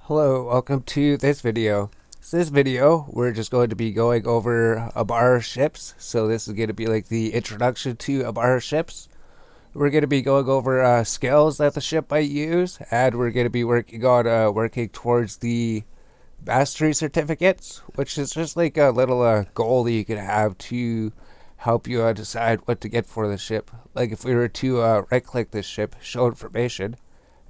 Hello, welcome to this video. This video, we're just going to be going over Amarr ships. So this is going to be like the introduction to Amarr ships. We're going to be going over skills that the ship might use, and we're going to be working on working towards the mastery certificates, which is just like a little goal that you can have to help you decide what to get for the ship. Like if we were to right-click this ship, show information,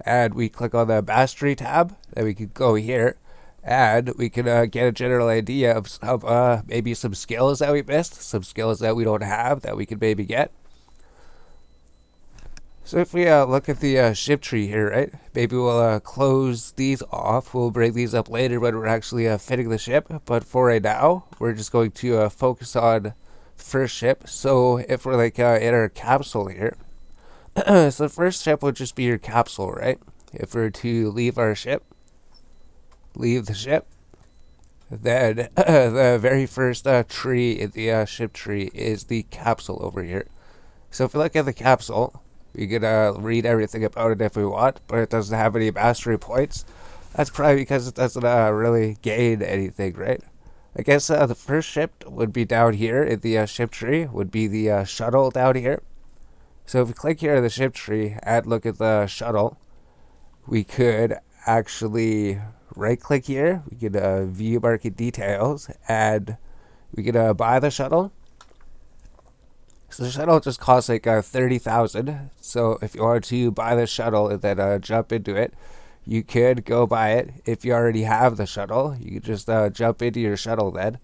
and we click on the mastery tab, then we could go here and we can get a general idea of some, maybe some skills that we missed, some skills that we don't have that we could maybe get. So if we look at the ship tree here, right, maybe we'll close these off. We'll bring these up later when we're actually fitting the ship, but for right now we're just going to focus on the first ship. So if we're like in our capsule here, so the first ship would just be your capsule, right? If we're to leave our ship, leave the ship, then the very first tree in the ship tree is the capsule over here. So if we look at the capsule, we can read everything about it if we want, but it doesn't have any mastery points. That's probably because it doesn't really gain anything, right? I guess the first ship would be down here in the ship tree, would be the shuttle down here. So if we click here on the ship tree and look at the shuttle, we could actually right click here. We could view market details and we could buy the shuttle. So the shuttle just costs like 30,000. So if you wanted to buy the shuttle and then jump into it, you could go buy it. If you already have the shuttle, you could just jump into your shuttle then.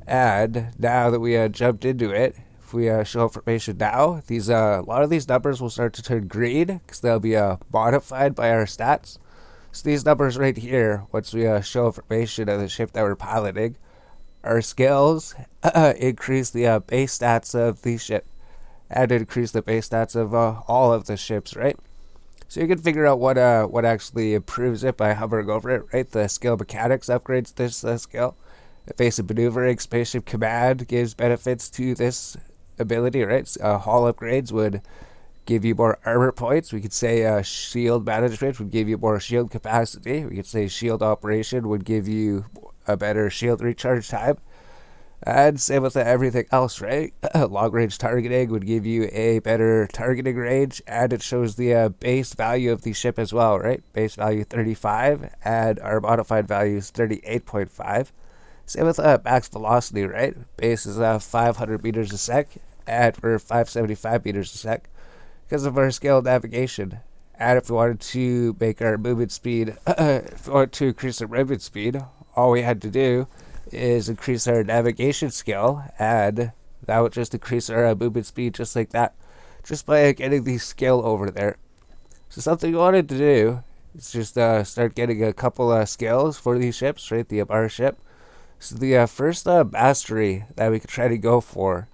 And now that we jumped into it, if we show information now, these a lot of these numbers will start to turn green because they'll be modified by our stats. So these numbers right here, once we show information of the ship that we're piloting, our skills increase the base stats of the ship and increase the base stats of all of the ships, right? So you can figure out what actually improves it by hovering over it, right? The skill mechanics upgrades this skill. Evasive maneuvering, spaceship command gives benefits to this ability, right? Hull upgrades would give you more armor points. We could say shield management would give you more shield capacity. We could say shield operation would give you a better shield recharge time. And same with everything else, right? Long range targeting would give you a better targeting range, and it shows the base value of the ship as well, right? Base value 35, and our modified value is 38.5. Same with max velocity, right? Base is 500 meters a sec, and we're 575 meters a sec because of our scale navigation. And if we wanted to make our movement speed, if we wanted to increase our movement speed, all we had to do is increase our navigation skill, and that would just increase our movement speed just like that, just by getting the skill over there. So something we wanted to do is just start getting a couple skills for these ships, right? The Amarr ship. So the first mastery that we could try to go for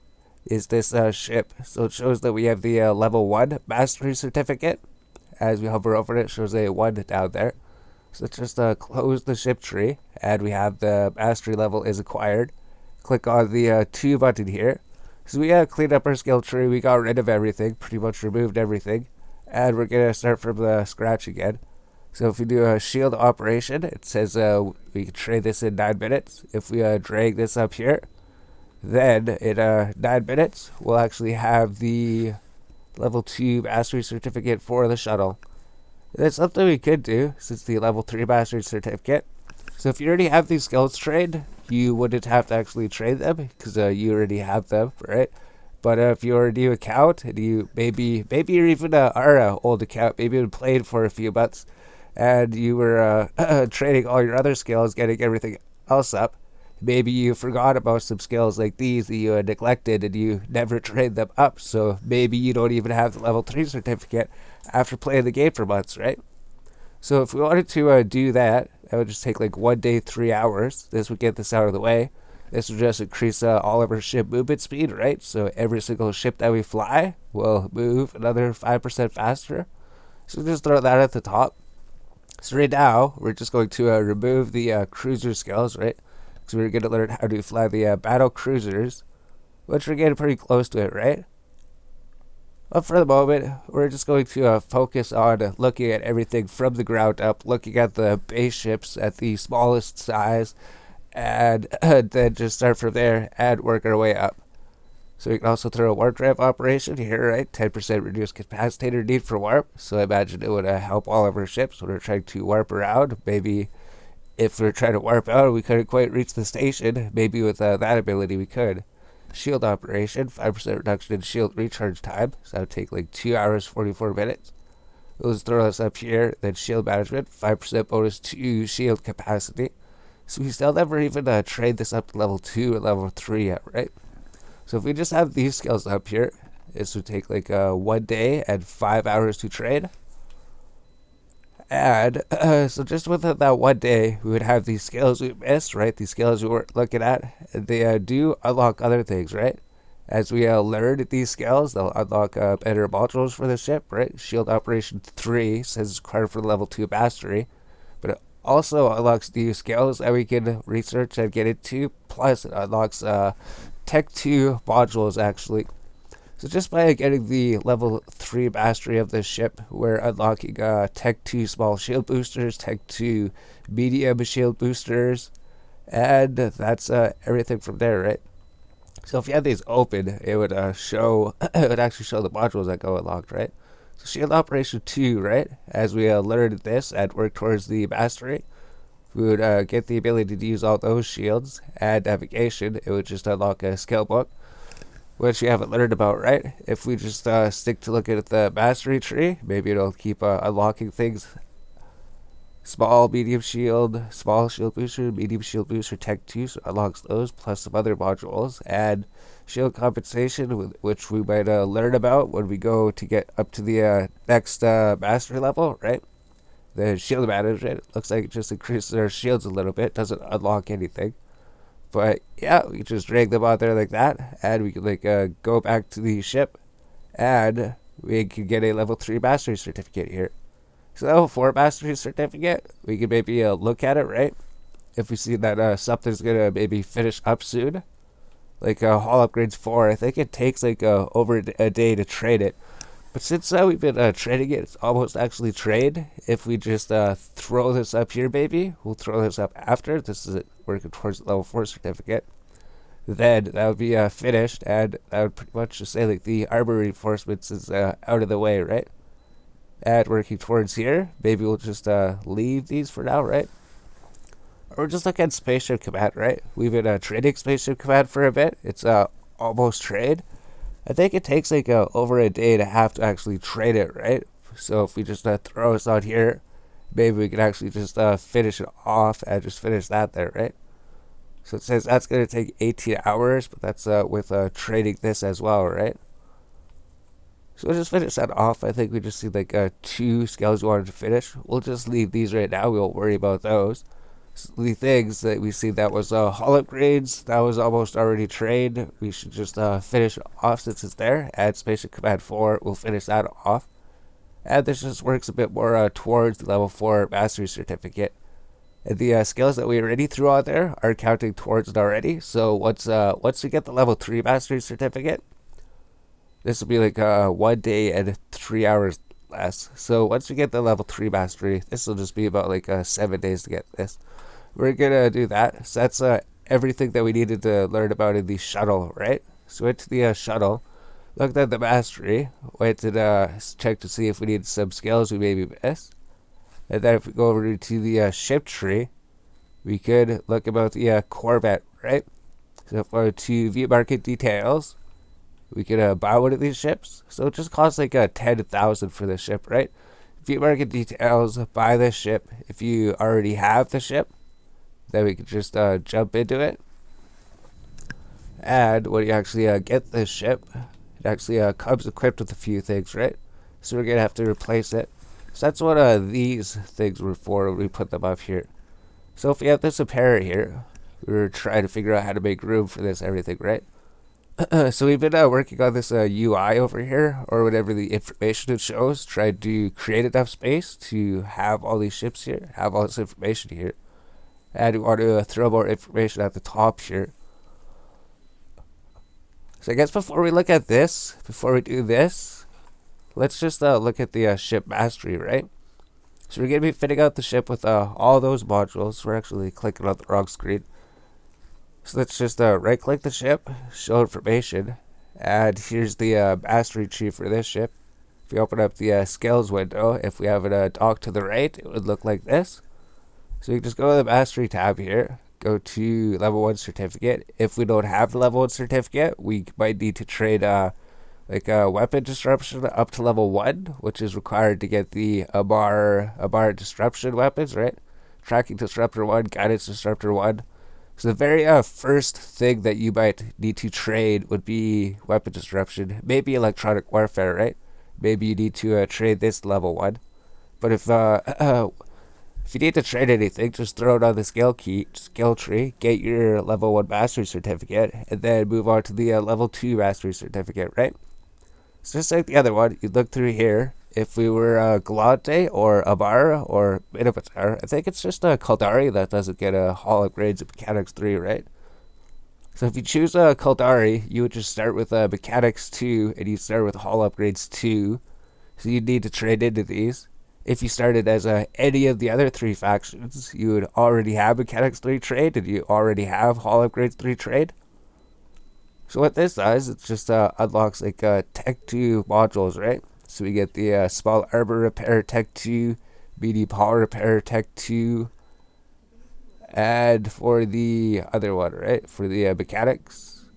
is this ship. So it shows that we have the level 1 mastery certificate. As we hover over it, it shows a 1 down there. So let's just close the ship tree, and we have the mastery level is acquired. Click on the 2 button here. So we cleaned up our skill tree, we got rid of everything, pretty much removed everything. And we're going to start from the scratch again. So if we do a shield operation, it says we can trade this in 9 minutes. If we drag this up here, then in 9 minutes, we'll actually have the level 2 mastery certificate for the shuttle. That's something we could do since the level 3 mastery certificate. So if you already have these skills trained, you wouldn't have to actually train them because you already have them, right? But if you're a new account and you maybe you're even our old account, maybe you've been playing for a few months, and you were training all your other skills, getting everything else up. Maybe you forgot about some skills like these that you neglected and you never trained them up. So maybe you don't even have the level 3 certificate after playing the game for months, right? So if we wanted to do that, that would just take like 1 day, 3 hours. This would get this out of the way. This would just increase all of our ship movement speed, right? So every single ship that we fly will move another 5% faster. So just throw that at the top. So right now, we're just going to remove the cruiser skills, right? So we're going to learn how to fly the battle cruisers, which we're getting pretty close to it, right? But for the moment, we're just going to focus on looking at everything from the ground up, looking at the base ships at the smallest size, and then just start from there and work our way up. So we can also throw a warp drive operation here, right? 10% reduced capacitator need for warp. So I imagine it would help all of our ships when we're trying to warp around. Maybe if we're trying to warp out and we couldn't quite reach the station, maybe with that ability we could. Shield operation, 5% reduction in shield recharge time. So that would take like 2 hours, 44 minutes. We'll just throw this up here. Then shield management, 5% bonus to shield capacity. So we still never even trade this up to level 2 or level 3 yet, right? So if we just have these skills up here, this would take like 1 day and 5 hours to trade. And so just within that 1 day, we would have these skills we missed, right? These skills we weren't looking at. They do unlock other things, right? As we learn these skills, they'll unlock better modules for the ship, right? Shield Operation 3 says it's required for level 2 mastery. But it also unlocks new skills that we can research and get into. Plus, it unlocks Tech 2 modules, actually. So just by getting the level 3 mastery of this ship, we're unlocking Tech 2 small shield boosters, Tech 2 medium shield boosters, and that's everything from there, right? So if you had these open, it would show, it would actually show the modules that go unlocked, right? So shield operation 2, right? As we learned this and work towards the mastery, we would get the ability to use all those shields, and navigation, it would just unlock a skill book, which you haven't learned about, right? If we just stick to looking at the mastery tree, maybe it'll keep unlocking things. Small, medium shield, small shield booster, medium shield booster, Tech 2, so unlocks those, plus some other modules. And shield compensation, which we might learn about when we go to get up to the next mastery level, right? The shield management, looks like it just increases our shields a little bit, doesn't unlock anything. But yeah, we can just drag them out there like that, and we can like go back to the ship, and we can get a level 3 mastery certificate here. So level 4 mastery certificate, we can maybe look at it, right? If we see that something's gonna maybe finish up soon, like Hall Upgrades 4, I think it takes like over a day to trade it. But since we've been trading it, it's almost actually trade. If we just throw this up here, baby, we'll throw this up after. This is it, working towards the level 4 certificate. Then that would be finished, and that would pretty much just say like the armor reinforcements is out of the way, right? And working towards here, maybe we'll just leave these for now, right? Or just look at Spaceship Command, right? We've been trading Spaceship Command for a bit. It's almost trade. I think it takes like over a day to have to actually trade it, right? So if we just throw this on here, maybe we can actually just finish it off and just finish that there, right? So it says that's going to take 18 hours, but that's with trading this as well, right? So we'll just finish that off. I think we just see like 2 skills we wanted to finish. We'll just leave these right now. We won't worry about those. The things that we see that was hull upgrades, that was almost already trained. We should just finish off since it's there. Add Spaceship Command 4, we'll finish that off. And this just works a bit more towards the level 4 mastery certificate. And the skills that we already threw out there are counting towards it already. So once we get the level 3 mastery certificate, this will be like 1 day and 3 hours less. So once we get the level 3 mastery, this will just be about like 7 days to get this. We're gonna do that. So that's everything that we needed to learn about in the shuttle, right? So went to the shuttle, looked at the mastery, went to check to see if we needed some skills we maybe missed. And then if we go over to the ship tree, we could look about the Corvette, right? So if we go to view market details, we could buy one of these ships. So it just costs like 10,000 for this ship, right? View market details, buy this ship. If you already have the ship, then we could just jump into it. And when you actually get this ship, it actually comes equipped with a few things, right? So we're going to have to replace it. So that's what these things were for when we put them up here. So if we have this apparent here, we're trying to figure out how to make room for this everything, right? So we've been working on this UI over here, or whatever the information it shows, trying to create enough space to have all these ships here, have all this information here. And we want to throw more information at the top here. So I guess before we look at this, before we do this, let's just look at the ship mastery, right? So we're going to be fitting out the ship with all those modules. We're actually clicking on the wrong screen. So let's just right click the ship, show information, and here's the mastery tree for this ship. If we open up the skills window, if we have it docked to the right, it would look like this. So you can just go to the mastery tab here, go to level 1 certificate. If we don't have the level 1 certificate, we might need to trade like a weapon disruption up to level 1, which is required to get the Amarr disruption weapons, right? Tracking disruptor 1, guidance disruptor 1. So the very first thing that you might need to trade would be weapon disruption, maybe electronic warfare, right? Maybe you need to trade this level 1. But if you need to trade anything, just throw it on the skill tree, get your level 1 mastery certificate, and then move on to the level 2 mastery certificate, right? So just like the other one, you look through here. If we were Galante or Amarr or Minotaur, I think it's just a Caldari that doesn't get a Hall upgrades of Mechanics 3, right? So if you choose a Caldari, you would just start with Mechanics 2, and you start with Hall upgrades 2. So you need to trade into these. If you started as any of the other 3 factions, you would already have Mechanics 3 trade, and you already have Hall upgrades 3 trade. So what this does, it just unlocks like Tech 2 modules, right? So we get the small armor repair Tech 2, medium hull repair Tech 2, and for the other one, right? For the mechanics,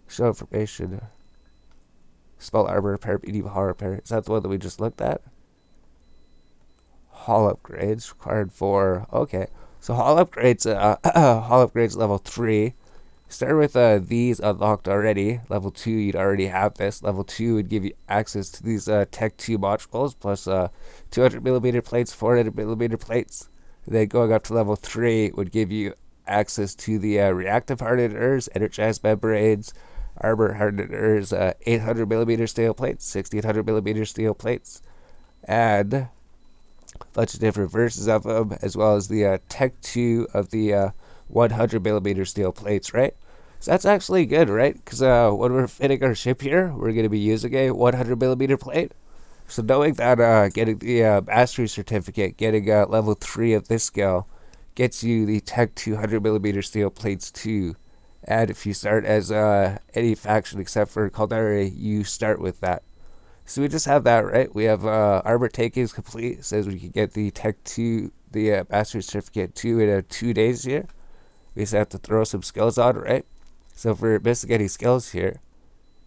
show information, small armor repair, medium hull repair. Is that the one that we just looked at? Hull upgrades required for, okay. So hull upgrades level 3. Start with these unlocked already. Level 2, you'd already have this. Level 2 would give you access to these Tech 2 modules, plus 200mm plates, 400mm plates. And then going up to level 3 would give you access to the reactive hardeners, energized membranes, armor hardeners, 800mm steel plates, 1600mm steel plates, and a bunch of different versions of them, as well as the Tech 2 of the 100mm steel plates, right? So that's actually good, right? Because when we're fitting our ship here, we're going to be using a 100mm plate. So knowing that getting the mastery certificate, getting level 3 of this skill, gets you the Tech 200mm steel plates too. And if you start as any faction except for Caldari, you start with that. So we just have that, right? We have armor takings complete. It says we can get the Tech 2, the mastery certificate 2 in 2 days here. We just have to throw some skills on, right? So if we're missing any skills here,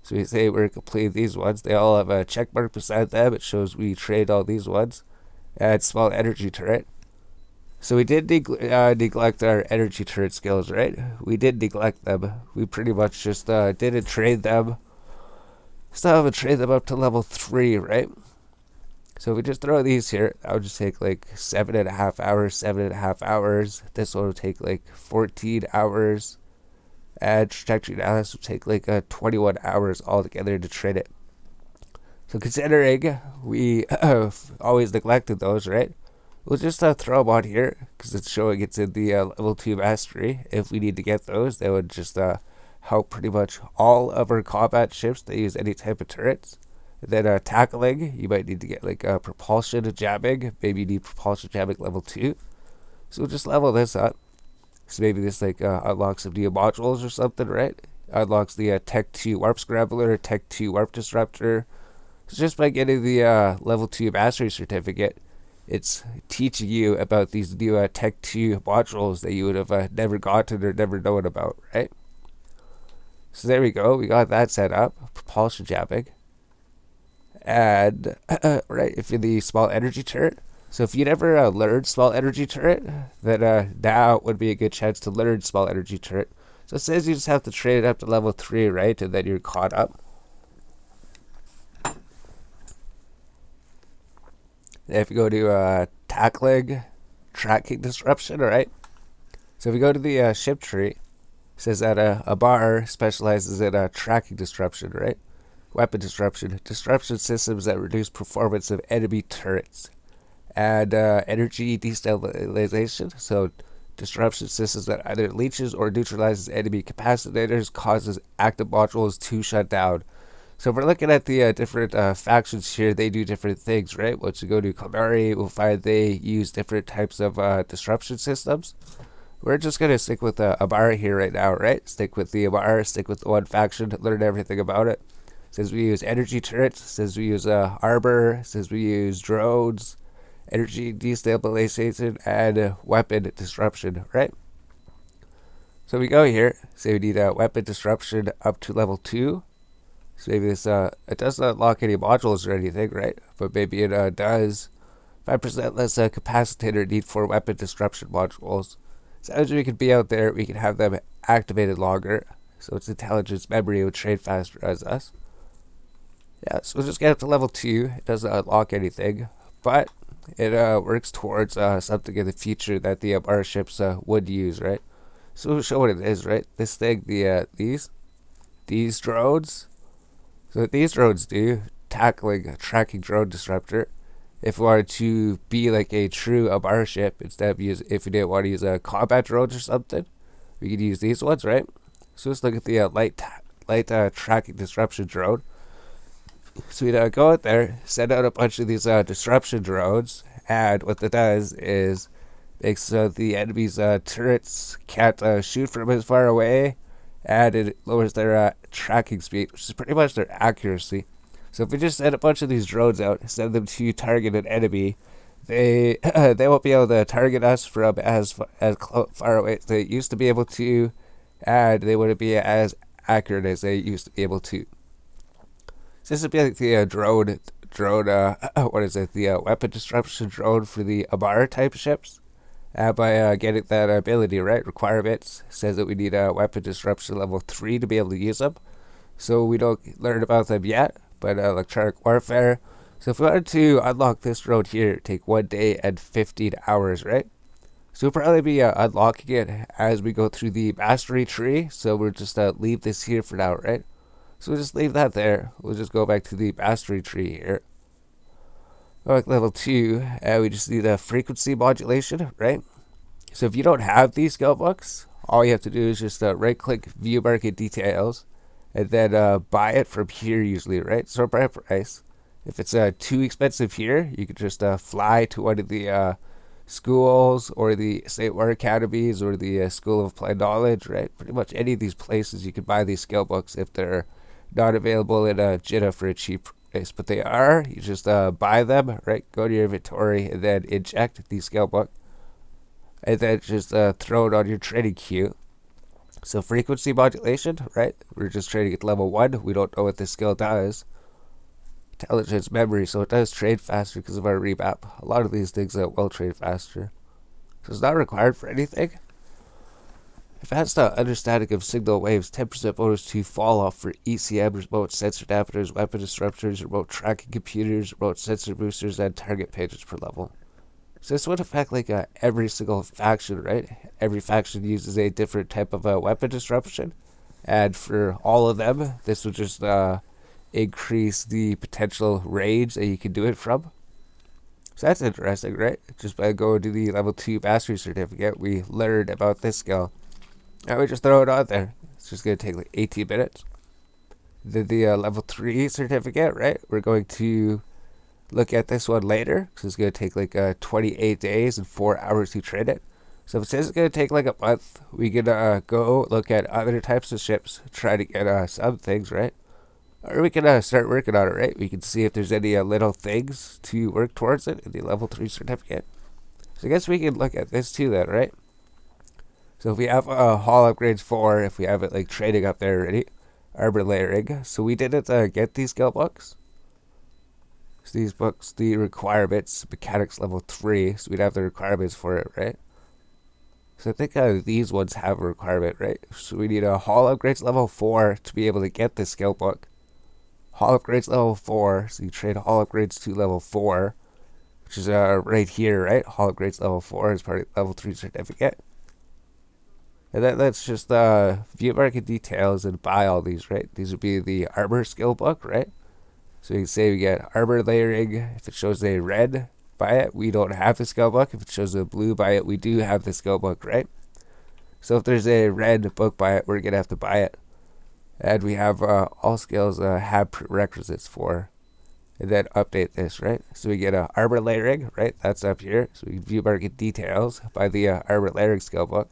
so we say we're completing these ones, they all have a check mark beside them. It shows we trade all these ones. And small energy turret. So we did neglect our energy turret skills, right? We did neglect them. We pretty much just didn't trade them. Still haven't traded them up to level 3, right? So if we just throw these here, that would just take like 7.5 hours, 7.5 hours. This one will take like 14 hours. And trajectory analysis will take like 21 hours altogether to trade it. So considering we always neglected those, right? We'll just throw them on here because it's showing it's in the level 2 mastery. If we need to get those, they would just help pretty much all of our combat ships that use any type of turrets. And then tackling, you might need to get like propulsion jamming. Maybe you need propulsion jamming level 2. So we'll just level this up. So maybe this like unlocks some new modules or something, right? Unlocks the Tech 2 warp scrambler, Tech 2 warp disruptor. So just by getting the level 2 mastery certificate, it's teaching you about these new Tech 2 modules that you would have never gotten or never known about, right? So there we go. We got that set up. Propulsion jamming. And, right, if you're the small energy turret. So if you never learned small energy turret, then now would be a good chance to learn small energy turret. So it says you just have to trade it up to level 3, right? And then you're caught up. If you go to tackling, tracking disruption, alright? So if we go to the ship tree, it says that Amarr specializes in tracking disruption, right? Weapon disruption. Disruption systems that reduce performance of enemy turrets. And energy destabilization. So disruption systems that either leeches or neutralizes enemy capacitors, causes active modules to shut down. So if we're looking at the different factions here, they do different things, right? Once we go to Kalari, we'll find they use different types of disruption systems. We're just going to stick with Amarr here right now, right? Stick with the Amarr, stick with the one faction, learn everything about it. Says we use energy turrets, says we use armor, says we use drones, energy destabilization, and weapon disruption, right? So we go here, say we need a weapon disruption up to level 2. So maybe this, it doesn't unlock any modules or anything, right? But maybe it does. 5% less capacitator need for weapon disruption modules. So as we could be out there, we can have them activated longer. So its intelligence memory would trade faster as us. Yeah, so we'll just get up to level 2. It doesn't unlock anything, but it works towards something in the future that the Amarr ships would use, right? So we'll show what it is, right? This thing, these drones. So what these drones do, tackling a tracking drone disruptor. If we wanted to be like a true Amarr ship, instead of if we didn't want to use a combat drones or something, we could use these ones, right? So let's look at the light tracking disruption drone. So we'd go out there, send out a bunch of these disruption drones, and what that does is makes the enemy's turrets can't shoot from as far away, and it lowers their tracking speed, which is pretty much their accuracy. So if we just send a bunch of these drones out, send them to target an enemy, they they won't be able to target us from as far away as they used to be able to, and they wouldn't be as accurate as they used to be able to. So this would be like the drone, what is it, the weapon disruption drone for the Amarr type ships. By getting that ability, right? Requirements says that we need a weapon disruption level 3 to be able to use them. So we don't learn about them yet, but electronic warfare. So if we wanted to unlock this drone here, it'd take 1 day and 15 hours, right? So we'll probably be unlocking it as we go through the mastery tree. So we'll just leave this here for now, right? So we'll just leave that there. We'll just go back to the mastery tree here. Like level 2, we just need a frequency modulation, right? So if you don't have these skill books, all you have to do is just right click view market details and then buy it from here usually, right? So by price. If it's too expensive here, you could just fly to one of the schools or the St. War academies or the School of Applied Knowledge, right? Pretty much any of these places you can buy these skill books if they're not available in Jeddah for a cheap price. But they are. You just buy them, right? Go to your inventory and then inject the skill book. And then just throw it on your trading queue. So frequency modulation, right? We're just trading at level 1. We don't know what this skill does. Intelligence memory, so it does trade faster because of our remap. A lot of these things will trade faster. So it's not required for anything. Advanced understanding of signal waves, 10% bonus to fall off for ECM, remote sensor adapters, weapon disruptors, remote tracking computers, remote sensor boosters, and target pages per level. So this would affect like every single faction, right? Every faction uses a different type of weapon disruption. And for all of them, this would just increase the potential range that you can do it from. So that's interesting, right? Just by going to the level 2 mastery certificate, we learned about this skill. And we just throw it on there. It's just going to take like 18 minutes. Then the level 3 certificate, right? We're going to look at this one later, because it's going to take like 28 days and 4 hours to trade it. So if it says it's going to take like a month, we can go look at other types of ships, try to get some things, right? Or we can start working on it, right? We can see if there's any little things to work towards it in the level 3 certificate. So I guess we can look at this too then, right? So if we have Hall Upgrades 4, if we have it like trading up there already, Armor Layering. So we didn't get these skill books. So these books, the requirements, mechanics level 3, so we'd have the requirements for it, right? So I think these ones have a requirement, right? So we need a Hall Upgrades level 4 to be able to get this skill book. Hall Upgrades level 4, so you trade Hall Upgrades to level 4, which is right here, right? Hall Upgrades level 4 is part of level 3 certificate. And then let's just view market details and buy all these, right? These would be the armor skill book, right? So you can say we get armor layering. If it shows a red, buy it. We don't have the skill book. If it shows a blue, buy it. We do have the skill book, right? So if there's a red book, buy it. We're going to have to buy it. And we have all skills have prerequisites for. And then update this, right? So we get a armor layering, right? That's up here. So we can view market details by the armor layering skill book.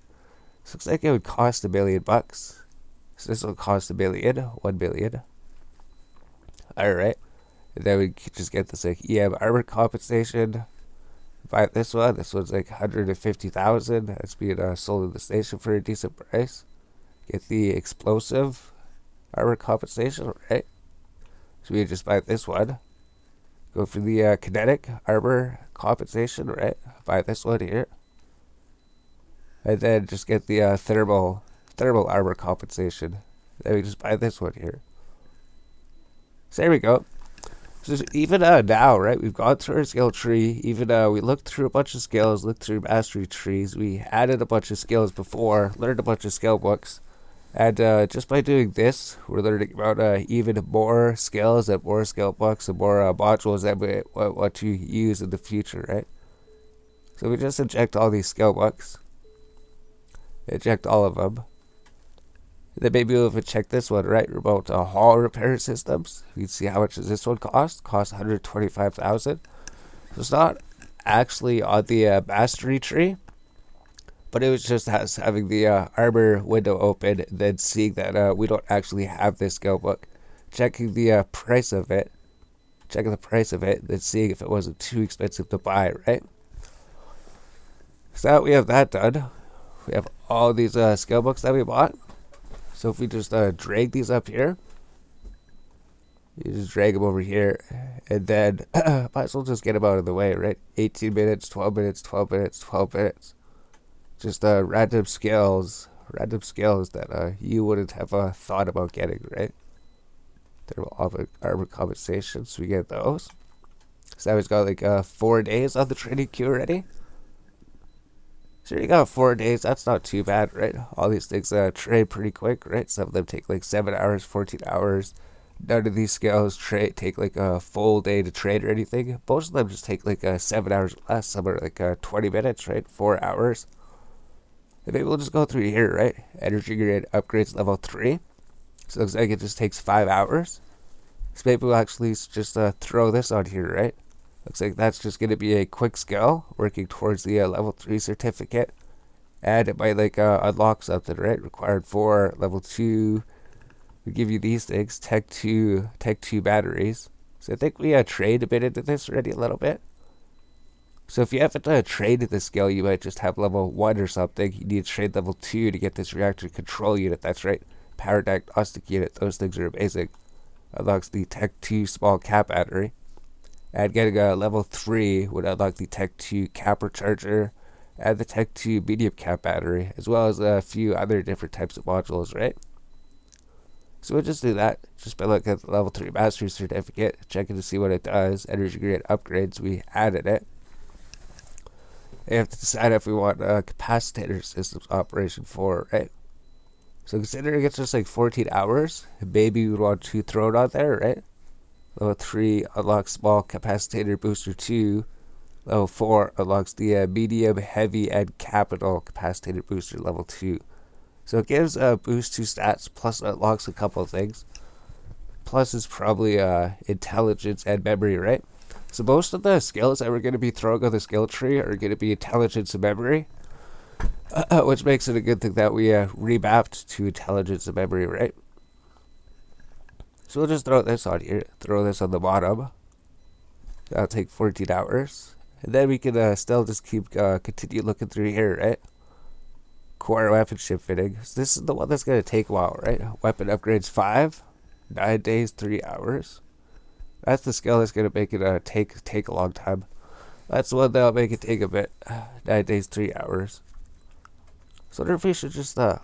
So looks like it would cost $1,000,000. So this will cost $1,000,000. Alright. And then we could just get this like EM armor compensation. Buy this one. This one's like 150,000. That's being sold in the station for a decent price. Get the explosive armor compensation, right? So we just buy this one. Go for the kinetic armor compensation, right? Buy this one here. And then just get the thermal armor compensation. Then we just buy this one here. So there we go. So even now, right, we've gone through our skill tree. Even we looked through a bunch of skills, looked through mastery trees. We added a bunch of skills before, learned a bunch of skill books. And just by doing this, we're learning about even more skills and more skill books and more modules that we want to use in the future, right? So we just inject all these skill books. Inject all of them. Then maybe we'll even check this one, right? Remote hall repair systems. You can see how much does this one cost? Costs 125,000. So it's not actually on the mastery tree, but it was just having the armor window open, then seeing that we don't actually have this skill book, checking the price of it, then seeing if it wasn't too expensive to buy, right? So now we have that done. We have all these skill books that we bought. So if we just drag these up here, you just drag them over here, and then might as well just get them out of the way, right? 18 minutes, 12 minutes, 12 minutes, 12 minutes. Just random skills that you wouldn't have thought about getting, right? Thermal armor compensation, so we get those. So now he's got like 4 days on the training queue already. So you got 4 days, that's not too bad, right? All these things trade pretty quick, right? Some of them take like 7 hours, 14 hours. None of these skills take like a full day to trade or anything. Most of them just take like 7 hours or less. Some are like 20 minutes, right? 4 hours. And maybe we'll just go through here, right? Energy grade upgrades level 3. So it looks like it just takes 5 hours. So maybe we'll actually just throw this on here, right? Looks like that's just going to be a quick skill working towards the level 3 certificate. And it might like unlock something, right? Required for level 2. We give you these things, Tech 2 batteries. So I think we trade a bit into this already a little bit. So if you haven't traded the skill, you might just have level 1 or something. You need to trade level 2 to get this reactor control unit. That's right. Power diagnostic unit. Those things are amazing. Unlocks the Tech 2 small cap battery. And getting a level 3 would unlock the Tech 2 cap recharger and the Tech 2 medium cap battery, as well as a few other different types of modules, right? So we'll just do that. Just by looking at the level 3 mastery certificate, checking to see what it does. Energy grade upgrades, we added it. We have to decide if we want a capacitor systems operation 4, right? So considering it's just like 14 hours, maybe we would want to throw it on there, right? Level 3 unlocks small capacitor booster 2. Level 4 unlocks the medium, heavy, and capital capacitor booster level 2. So it gives a boost to stats, plus it unlocks a couple of things. Plus is probably intelligence and memory, right? So most of the skills that we're going to be throwing on the skill tree are going to be intelligence and memory. Which makes it a good thing that we remapped to intelligence and memory, right? So we'll just throw this on here, throw this on the bottom. That'll take 14 hours. And then we can still just continue looking through here, right? Core weapon ship fitting. So this is the one that's going to take a while, right? Weapon upgrades 5, 9 days, 3 hours. That's the skill that's going to make it take a long time. That's the one that'll make it take a bit. 9 days, 3 hours. So I wonder if we should just, so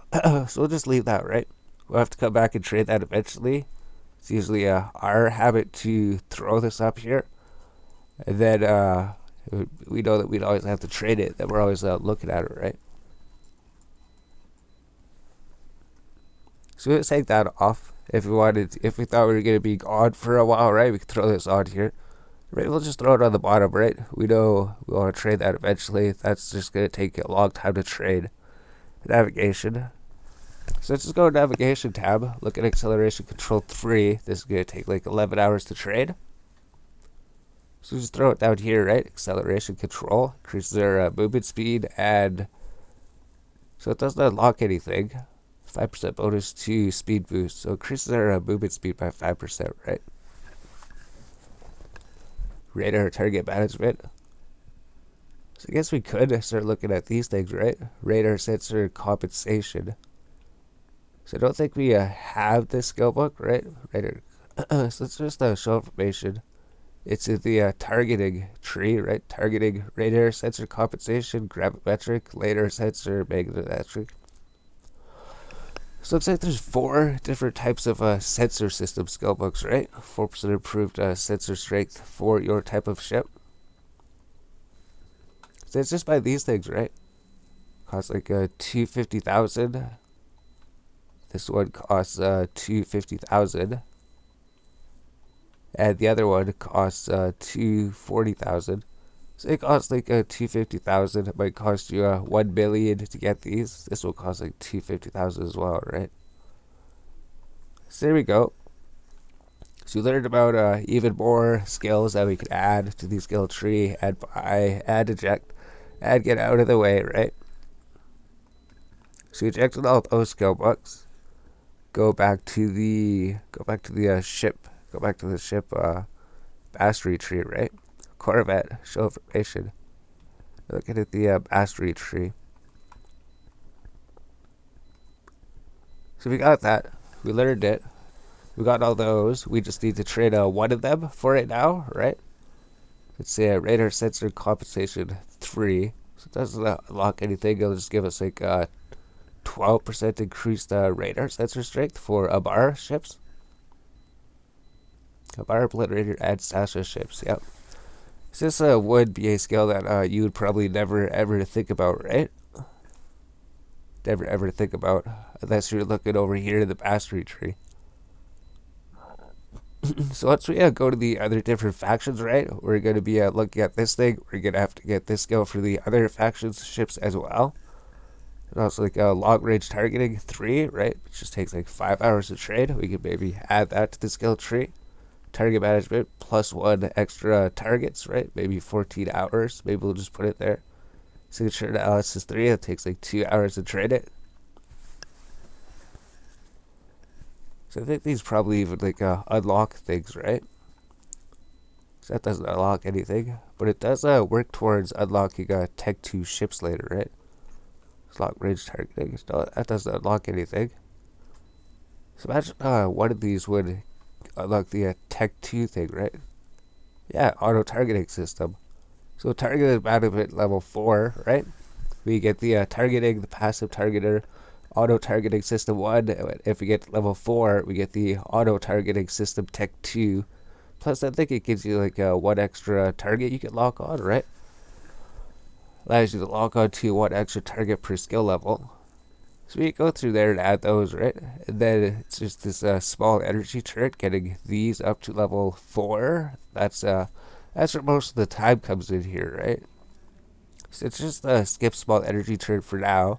we'll just leave that, right? We'll have to come back and trade that eventually. It's usually our habit to throw this up here. And then we know that we'd always have to trade it. That we're always looking at it, right? So we'll take that off. If we thought we were going to be gone for a while, right? We could throw this on here. Right, we'll just throw it on the bottom, right? We know we want to trade that eventually. That's just going to take a long time to trade. Navigation. So let's just go to navigation tab, look at acceleration control 3. This is going to take like 11 hours to trade. So just throw it down here, right? Acceleration control, increases our movement speed, and so it doesn't unlock anything. 5% bonus to speed boost, so increases our movement speed by 5%, right? Radar target management. So I guess we could start looking at these things, right? Radar sensor compensation. So I don't think we have this skill book, right? Radar. So let's just show information. It's in the targeting tree, right? Targeting radar sensor compensation, gravimetric, radar sensor, magnetometric. So it looks like there's 4 different types of sensor system skill books, right? 4% improved sensor strength for your type of ship. So it's just by these things, right? Costs like 250,000. This one costs 250,000. And the other one costs 240,000. So it costs like 250,000. It might cost you 1 million to get these. This will cost like 250,000 as well, right? So there we go. So we learned about even more skills that we could add to the skill tree, add buy, add eject, add get out of the way, right? So we ejected all those skill books. Go back to the ship. Go back to the ship mastery tree, right? Corvette, show information. Looking at the mastery tree. So we got that. We learned it. We got all those. We just need to trade one of them for it now, right? Let's say radar sensor compensation 3. So it doesn't unlock anything. It'll just give us like 12% increased radar sensor strength for Amarr ships. Amarr obliterator and Sasha ships, yep. So this would be a skill that you would probably never ever think about, right? Never ever think about unless you're looking over here in the mastery tree. So once we go to the other different factions, right, we're going to be looking at this thing. We're going to have to get this skill for the other factions ships as well. And also like long range targeting 3, right, which just takes like 5 hours to trade. We could maybe add that to the skill tree. Target management plus 1 extra targets, right, maybe 14 hours. Maybe we'll just put it there. Signature analysis 3, it takes like 2 hours to trade it. So I think these probably even like unlock things, right? So that doesn't unlock anything, but it does work towards unlocking Tech 2 ships later, right? It's long range targeting. No, that doesn't unlock anything. So imagine one of these would unlock the Tech 2 thing, right? Yeah, auto targeting system. So targeted management level 4, right? We get the targeting, the passive targeter, auto targeting system 1. If we get level 4, we get the auto targeting system Tech 2. Plus, I think it gives you like 1 extra target you can lock on, right? Allows you to lock on to 1 extra target per skill level. So we go through there and add those, right? And then it's just this small energy turret getting these up to level 4. That's where most of the time comes in here, right? So it's just skip small energy turret for now.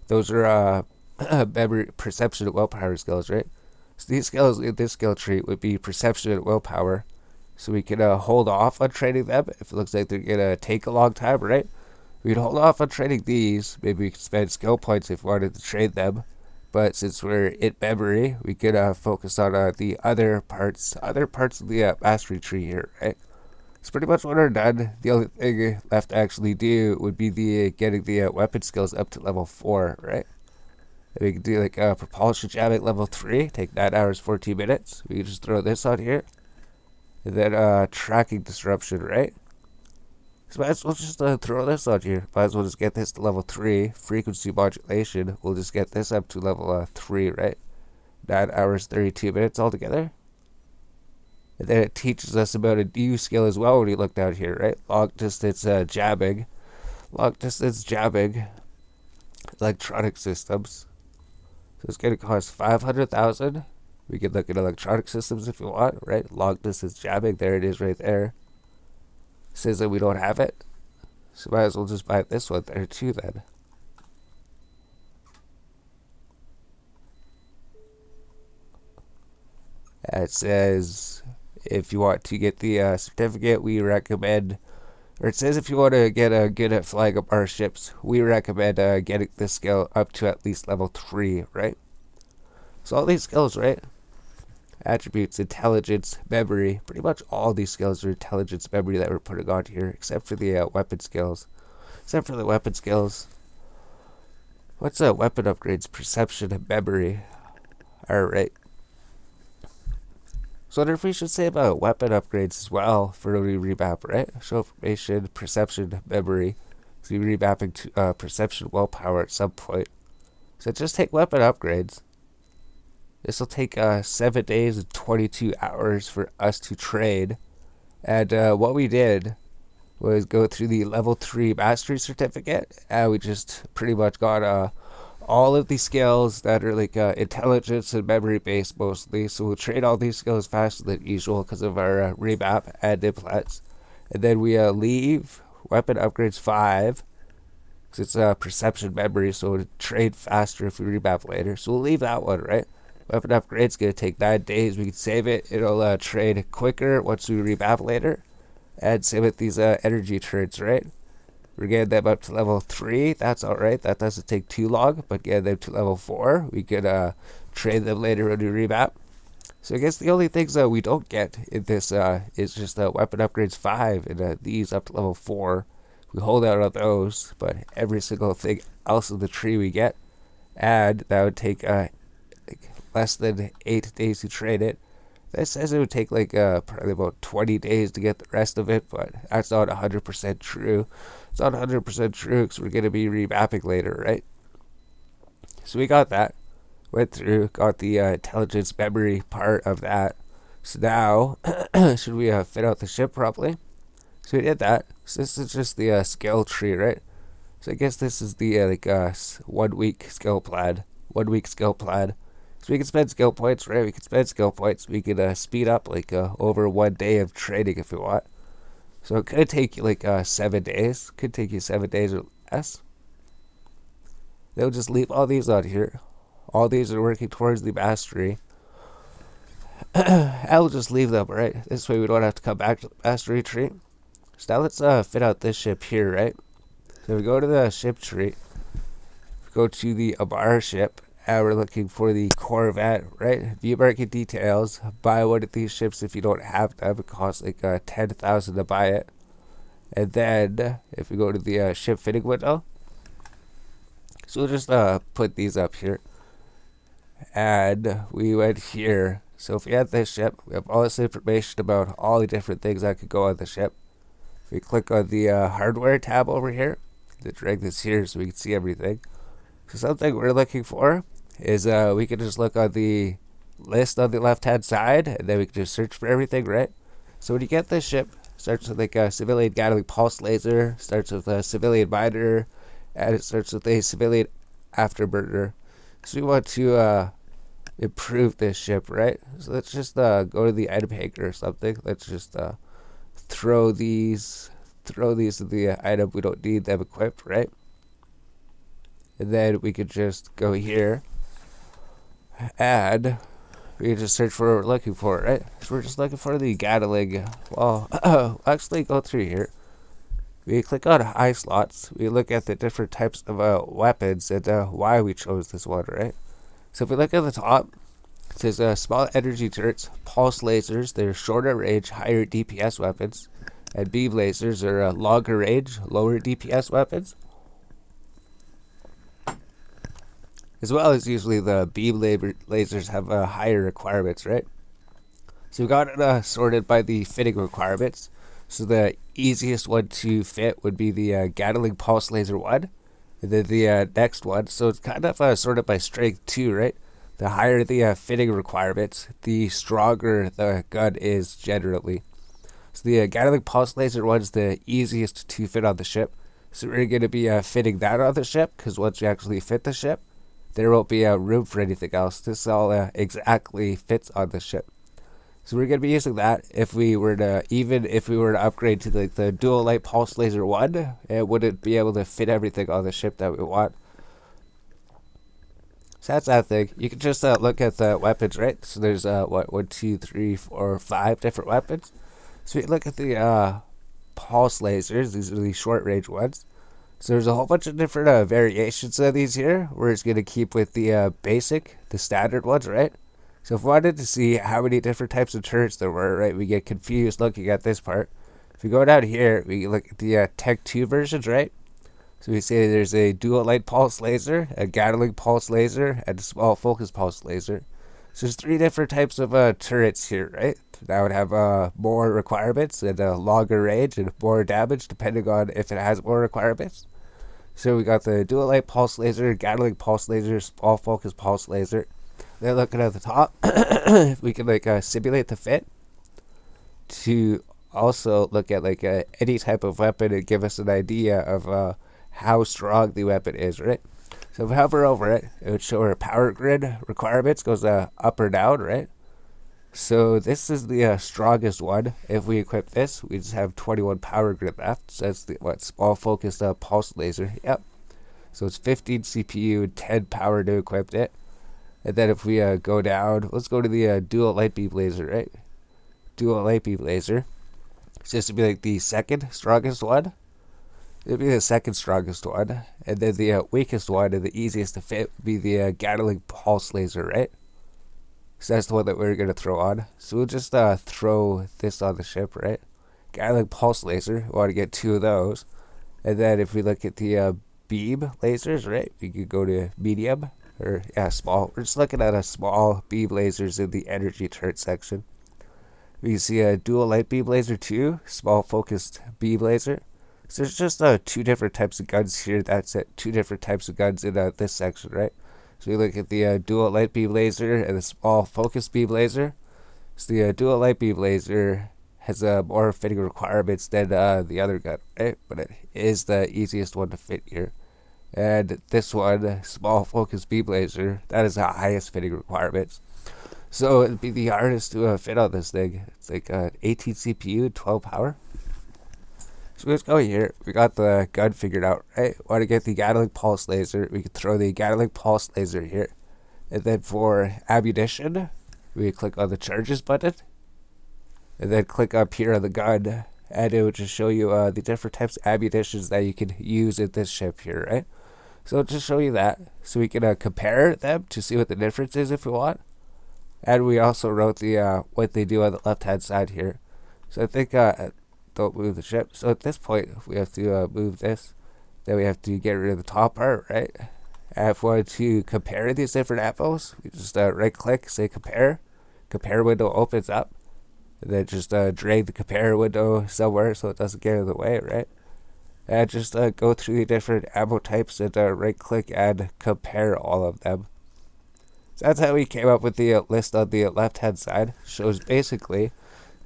Those are memory, perception, and willpower skills, right? So these skills in this skill tree would be perception and willpower. So we can hold off on trading them if it looks like they're gonna take a long time, right? We'd hold off on trading these. Maybe we could spend skill points if we wanted to trade them. But since we're in memory, we could focus on the other parts of the mastery tree here, right? So pretty much when we're done, the only thing left to actually do would be the getting the weapon skills up to level 4, right? And we can do like propulsion jamming level 3, take 9 hours 14 minutes. We can just throw this on here. And then tracking disruption, right? So might as well just throw this on here. Might as well just get this to level 3. Frequency modulation, we'll just get this up to level 3, right? 9 hours 32 minutes altogether. And then it teaches us about a new skill as well when you look down here, right? Long distance jamming. Long distance jamming. Electronic systems. So it's going to cost 500,000. We can look at electronic systems if you want, right? Long distance jamming. There it is right there. Says that we don't have it. So might as well just buy this one there too then. It says if you want to get the certificate, we recommend, or it says if you want to get good at flying Amarr ships, we recommend getting this skill up to at least level 3, right? So all these skills, right? Attributes, intelligence, memory. Pretty much all these skills are intelligence, memory that we're putting on here, except for the weapon skills. Except for the weapon skills. What's weapon upgrades? Perception and memory. Alright. So I wonder if we should say about weapon upgrades as well for the remap, right? Show information, perception, memory. So you're remapping to perception, willpower at some point. So just take weapon upgrades. This will take 7 days and 22 hours for us to trade. And what we did was go through the level 3 mastery certificate. And we just pretty much got all of these skills that are like intelligence and memory based mostly. So we'll trade all these skills faster than usual because of our remap and implants. And then we leave weapon upgrades 5. Because it's perception memory, so it'll trade faster if we remap later. So we'll leave that one, right? Weapon upgrade's gonna take 9 days. We can save it. It'll trade quicker once we remap later. And same with these energy turrets, right? We're getting them up to level 3. That's alright. That doesn't take too long. But getting them to level 4, we could trade them later when we remap. So I guess the only things that we don't get in this is just weapon upgrades 5 and these up to level 4. We hold out on those, but every single thing else in the tree we get. And that would take less than 8 days to trade it. That says it would take probably about 20 days to get the rest of it, but that's not 100% true. It's not 100% true because we're going to be remapping later, right? So we got that. Went through, got the intelligence memory part of that. So now, should we fit out the ship properly? So we did that. So this is just the skill tree, right? So I guess this is the 1 week skill plan. 1 week skill plan. So we can spend skill points, right? We can spend skill points. We can speed up over 1 day of training if we want. So it could take you 7 days. Could take you 7 days or less. They'll just leave all these on here. All these are working towards the mastery. I'll just leave them, right? This way we don't have to come back to the mastery tree. So now let's fit out this ship here, right? So we go to the ship tree. We go to the Amarr ship. And we're looking for the Corvette, right? View market details. Buy one of these ships if you don't have them. It costs 10,000 to buy it. And then if we go to the ship fitting window, so we'll just put these up here. And we went here. So if we had this ship, we have all this information about all the different things that could go on the ship. If we click on the hardware tab over here, then drag this here so we can see everything. So something we're looking for is we can just look on the list on the left hand side, and then we can just search for everything, right? So when you get this ship, starts with a civilian Gatling pulse laser, starts with a civilian miner, and it starts with a civilian afterburner. So we want to improve this ship, right? So let's just go to the item hanger or something. Let's just throw these to the item. We don't need them equipped, right? And then we could just go here and we can just search for what we're looking for, right? So we're just looking for the Gatling. Well, actually go through here. We click on high slots. We look at the different types of weapons and why we chose this one, right? So if we look at the top, it says small energy turrets, pulse lasers. They're shorter range, higher DPS weapons. And beam lasers are longer range, lower DPS weapons. As well as usually the beam lasers have higher requirements, right? So we got it sorted by the fitting requirements. So the easiest one to fit would be the Gatling pulse laser 1. And then the next one, so it's kind of sorted by strength too, right? The higher the fitting requirements, the stronger the gun is generally. So the Gatling pulse laser 1 is the easiest to fit on the ship. So we're going to be fitting that on the ship, because once we actually fit the ship, there won't be room for anything else. This all exactly fits on the ship. So we're going to be using that. If we were to upgrade to the dual light pulse laser 1, it wouldn't be able to fit everything on the ship that we want. So that's that thing. You can just look at the weapons, right? So there's what, one, two, three, four, five different weapons. So we look at the pulse lasers. These are the short range ones. So there's a whole bunch of different variations of these here. We're just gonna keep with the basic, the standard ones, right? So if we wanted to see how many different types of turrets there were, right, we get confused looking at this part. If we go down here, we look at the Tech 2 versions, right? So we say there's a dual light pulse laser, a Gatling pulse laser, and a small focus pulse laser. So there's three different types of turrets here, right? That would have more requirements and a longer range and more damage depending on if it has more requirements. So we got the dual light pulse laser, Gatling pulse laser, small focus pulse laser. Then looking at the top, we can like simulate the fit to also look at like any type of weapon and give us an idea of how strong the weapon is, right? So if we hover over it, it would show our power grid requirements goes up or down, right? So this is the strongest one. If we equip this, we just have 21 power grid left. So that's the small focused pulse laser. Yep. So it's 15 CPU and 10 power to equip it. And then if we go down, let's go to the dual light beam laser, right? Dual light beam laser. So this would be like the second strongest one. It would be the second strongest one. And then the weakest one and the easiest to fit would be the Gatling pulse laser, right? So that's the one that we're going to throw on. So we'll just throw this on the ship, right? Gatling pulse laser. We want to get two of those. And then if we look at the beam lasers, right? We could go to medium. Or, yeah, small. We're just looking at a small beam lasers in the energy turret section. We can see a dual light beam laser 2. Small focused beam laser. So there's just two different types of guns here. That's it. Two different types of guns in this section, right? So we look at the dual light beam laser and the small focus beam laser. So the dual light beam laser has more fitting requirements than the other gun, right? But it is the easiest one to fit here. And this one, small focus beam laser, that is the highest fitting requirements. So it'd be the hardest to fit on this thing. It's like 18 CPU, 12 power. So let's go here. We got the gun figured out, right? Want to get the Gatling pulse laser? We can throw the Gatling pulse laser here. And then for ammunition, we click on the charges button. And then click up here on the gun. And it will just show you the different types of ammunitions that you can use in this ship here, right? So I'll just show you that. So we can compare them to see what the difference is if we want. And we also wrote the what they do on the left-hand side here. So I think don't move the ship. So at this point, we have to move this. Then we have to get rid of the top part, right? And if we want to compare these different apples, we just right-click, say compare. Compare window opens up. And then just drag the compare window somewhere so it doesn't get in the way, right? And just go through the different ammo types and right-click and compare all of them. So that's how we came up with the list on the left-hand side. Shows basically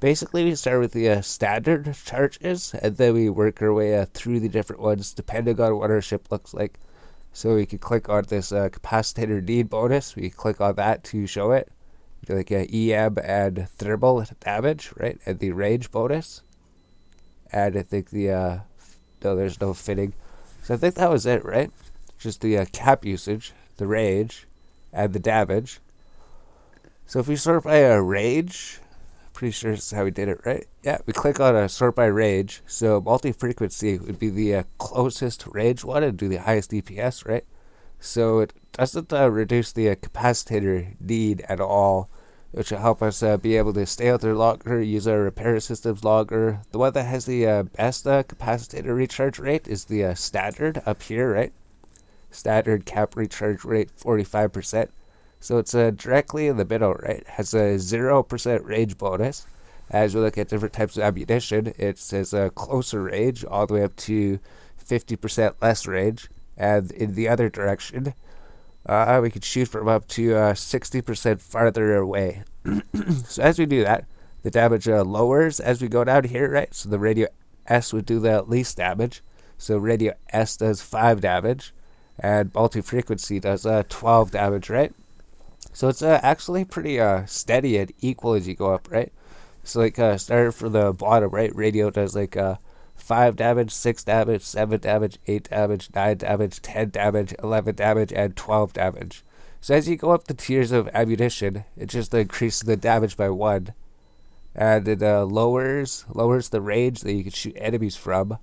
we start with the standard charges, and then we work our way through the different ones depending on what our ship looks like. So we can click on this capacitor need bonus. We click on that to show it. Like EM and thermal damage, right? And the range bonus. And I think the no, there's no fitting. So I think that was it, right? Just the cap usage, the range, and the damage. So if we sort by a range, pretty sure this is how we did it, right? Yeah, we click on a sort by range. So multi-frequency would be the closest range one and do the highest DPS, right? So it doesn't reduce the capacitor need at all, which will help us be able to stay out there longer, use our repair systems longer. The one that has the best capacitor recharge rate is the standard up here, right? Standard cap recharge rate 45%. So it's directly in the middle, right? Has a 0% range bonus. As we look at different types of ammunition, it says a closer range all the way up to 50% less range. And in the other direction, we could shoot from up to 60% farther away. So as we do that, the damage lowers as we go down here, right? So the radio S would do the least damage. So radio S does 5 damage, and multi-frequency does 12 damage, right? So it's actually pretty steady and equal as you go up, right? So like starting from the bottom, right? Radio does like 5 damage, 6 damage, 7 damage, 8 damage, 9 damage, 10 damage, 11 damage, and 12 damage. So as you go up the tiers of ammunition, it just increases the damage by 1, and it lowers the range that you can shoot enemies from,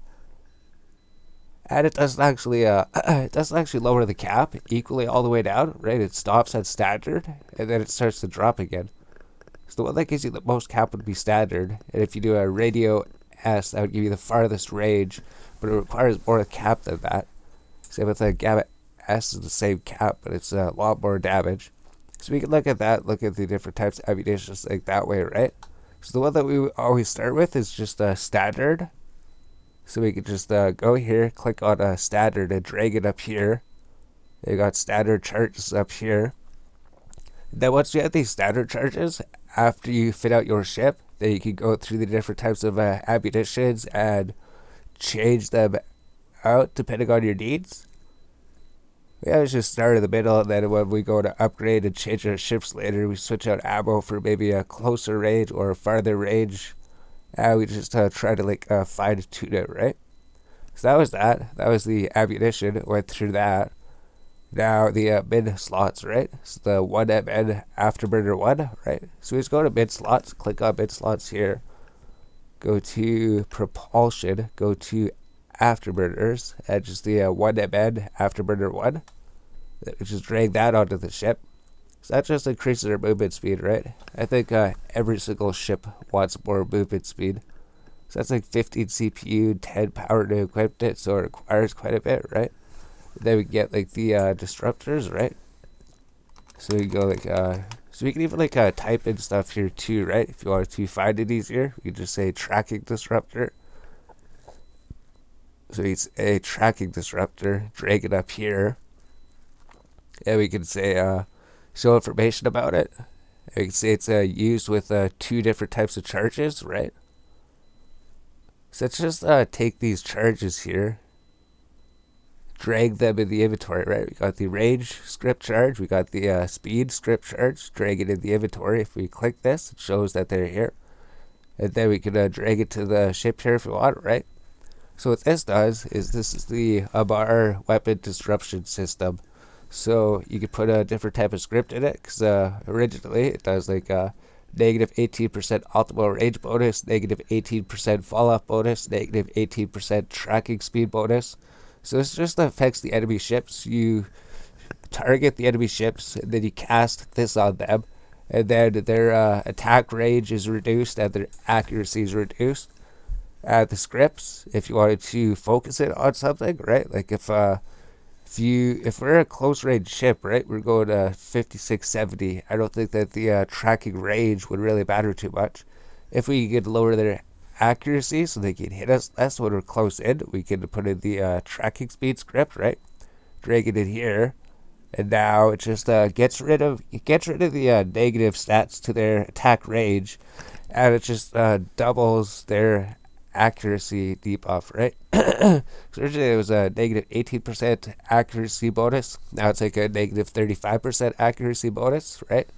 and it doesn't actually it doesn't actually lower the cap equally all the way down, right? It stops at standard, and then it starts to drop again. So the one that gives you the most cap would be standard, and if you do a radio S, that would give you the farthest range, but it requires more cap than that. Same with the gamma S is the same cap, but it's a lot more damage. So we can look at that, look at the different types of ammunition like that way, right? So the one that we always start with is just standard. So we can just go here, click on standard, and drag it up here. You got standard charges up here. Then once you have these standard charges, after you fit out your ship, then you can go through the different types of ammunitions and change them out depending on your needs. We always just start in the middle, and then when we go to upgrade and change our ships later, we switch out ammo for maybe a closer range or a farther range. And we just try to fine tune it, right? So that was that. That was the ammunition. Went through that. Now the mid slots, right? So the 1MN Afterburner 1, right? So we just go to mid slots, click on mid slots here, go to propulsion, go to afterburners, and just the 1MN Afterburner 1. We just drag that onto the ship. So that just increases our movement speed, right? I think every single ship wants more movement speed. So that's like 15 CPU, 10 power to equip it, so it requires quite a bit, right? Then we get like the disruptors, right? So we go so we can even type in stuff here too, right? If you want to find it easier, we can just say tracking disruptor. So it's a tracking disruptor, drag it up here, and we can say show information about it. We can say it's used with 2 different types of charges, right? So let's just take these charges here, drag them in the inventory, right? We got the range script charge, we got the speed script charge, drag it in the inventory. If we click this, it shows that they're here. And then we can drag it to the ship here if we want, right? So what this does is this is the Amarr weapon disruption system. So you could put a different type of script in it, because originally it does negative 18% optimal range bonus, negative 18% fall off bonus, negative 18% tracking speed bonus. So this just affects the enemy ships. You target the enemy ships, and then you cast this on them, and then their attack range is reduced and their accuracy is reduced. The scripts, if you wanted to focus it on something, right? Like if we're a close range ship, right, we're going to 5670. I don't think that the tracking range would really matter too much. If we could lower their accuracy so they can hit us less when we're close in, we can put in the tracking speed script, right? Drag it in here, and now it just gets rid of the negative stats to their attack range, and it just doubles their accuracy debuff, right? So originally it was a negative 18% accuracy bonus. Now it's like a negative 35% accuracy bonus, right?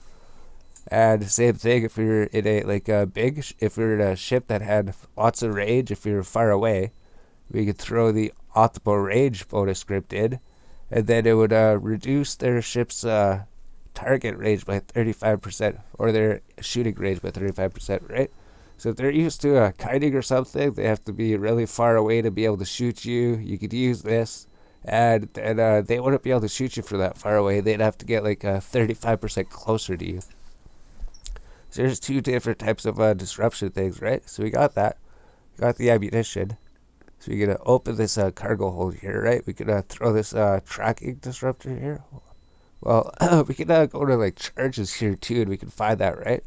And same thing if we were in if we were in a ship that had lots of range, if we were far away, we could throw the optimal range bonus script in, and then it would reduce their ship's target range by 35%, or their shooting range by 35%, right? So if they're used to kiting or something, they have to be really far away to be able to shoot you. You could use this, and they wouldn't be able to shoot you for that far away. They'd have to get 35% closer to you. So there's 2 different types of disruption things, right? So we got that. We got the ammunition. So we're going to open this cargo hold here, right? We can throw this tracking disruptor here. Well, we can go to charges here too, and we can find that, right?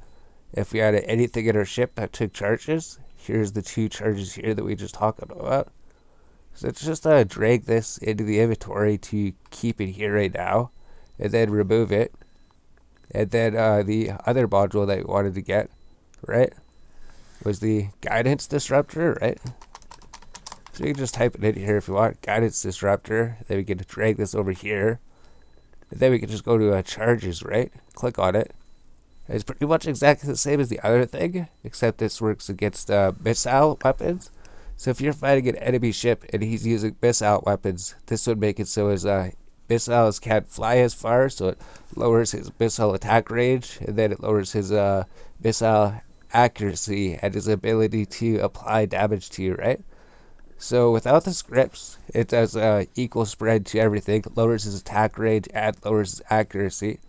If we had anything in our ship that took charges, here's the 2 charges here that we just talked about. So let's just drag this into the inventory to keep it here right now, and then remove it. And then the other module that we wanted to get, right, was the guidance disruptor, right? So we can just type it in here if you want, guidance disruptor. Then we can drag this over here. And then we can just go to charges, right? Click on it. It's pretty much exactly the same as the other thing, except this works against missile weapons. So if you're fighting an enemy ship and he's using missile weapons, this would make it so his missiles can't fly as far, so it lowers his missile attack range, and then it lowers his missile accuracy and his ability to apply damage to you, right? So without the scripts, it does equal spread to everything, lowers his attack range and lowers his accuracy.